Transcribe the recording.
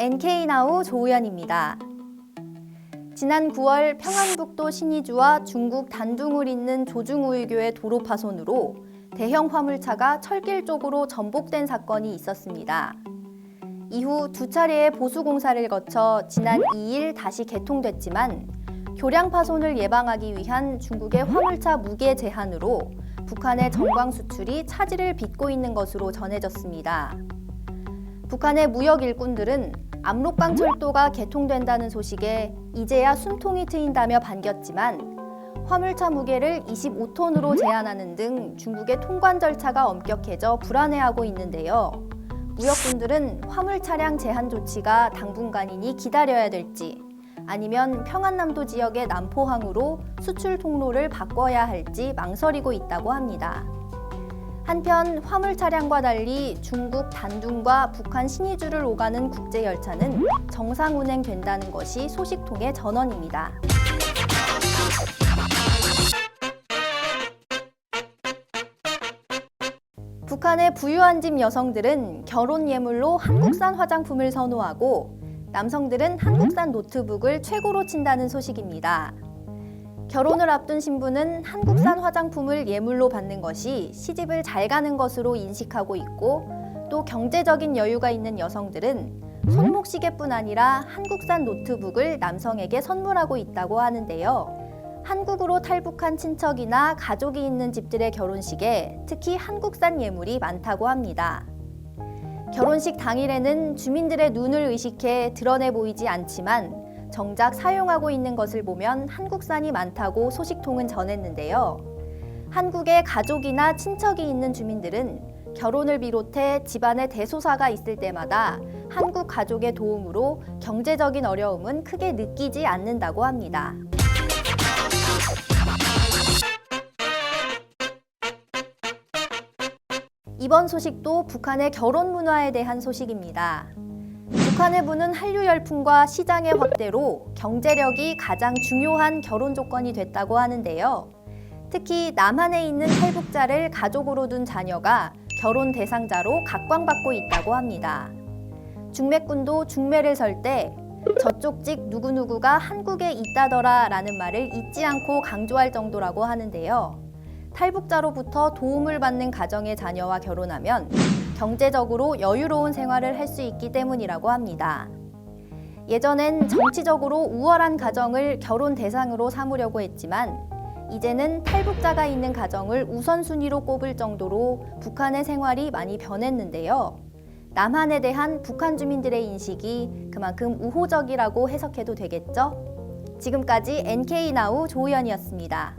NK나우 조우연입니다. 지난 9월 평안북도 신의주와 중국 단둥을 잇는 조중우유교의 도로 파손으로 대형 화물차가 철길 쪽으로 전복된 사건이 있었습니다. 이후 두 차례의 보수 공사를 거쳐 지난 2일 다시 개통됐지만 교량 파손을 예방하기 위한 중국의 화물차 무게 제한으로 북한의 정광 수출이 차질을 빚고 있는 것으로 전해졌습니다. 북한의 무역 일꾼들은 압록강 철도가 개통된다는 소식에 이제야 숨통이 트인다며 반겼지만 화물차 무게를 25톤으로 제한하는 등 중국의 통관 절차가 엄격해져 불안해하고 있는데요. 무역군들은 화물 차량 제한 조치가 당분간이니 기다려야 될지 아니면 평안남도 지역의 남포항으로 수출 통로를 바꿔야 할지 망설이고 있다고 합니다. 한편 화물 차량과 달리 중국 단둥과 북한 신의주를 오가는 국제 열차는 정상 운행된다는 것이 소식통의 전언입니다. 북한의 부유한 집 여성들은 결혼 예물로 한국산 화장품을 선호하고 남성들은 한국산 노트북을 최고로 친다는 소식입니다. 결혼을 앞둔 신부는 한국산 화장품을 예물로 받는 것이 시집을 잘 가는 것으로 인식하고 있고 또 경제적인 여유가 있는 여성들은 손목시계뿐 아니라 한국산 노트북을 남성에게 선물하고 있다고 하는데요. 한국으로 탈북한 친척이나 가족이 있는 집들의 결혼식에 특히 한국산 예물이 많다고 합니다. 결혼식 당일에는 주민들의 눈을 의식해 드러내 보이지 않지만 정작 사용하고 있는 것을 보면 한국산이 많다고 소식통은 전했는데요. 한국에 가족이나 친척이 있는 주민들은 결혼을 비롯해 집안에 대소사가 있을 때마다 한국 가족의 도움으로 경제적인 어려움은 크게 느끼지 않는다고 합니다. 이번 소식도 북한의 결혼 문화에 대한 소식입니다. 북한의 부는 한류 열풍과 시장의 확대로 경제력이 가장 중요한 결혼 조건이 됐다고 하는데요. 특히 남한에 있는 탈북자를 가족으로 둔 자녀가 결혼 대상자로 각광받고 있다고 합니다. 중매꾼도 중매를 설 때 저쪽 집 누구누구가 한국에 있다더라 라는 말을 잊지 않고 강조할 정도라고 하는데요. 탈북자로부터 도움을 받는 가정의 자녀와 결혼하면 경제적으로 여유로운 생활을 할 수 있기 때문이라고 합니다. 예전엔 정치적으로 우월한 가정을 결혼 대상으로 삼으려고 했지만 이제는 탈북자가 있는 가정을 우선순위로 꼽을 정도로 북한의 생활이 많이 변했는데요. 남한에 대한 북한 주민들의 인식이 그만큼 우호적이라고 해석해도 되겠죠? 지금까지 NK나우 조우연이었습니다.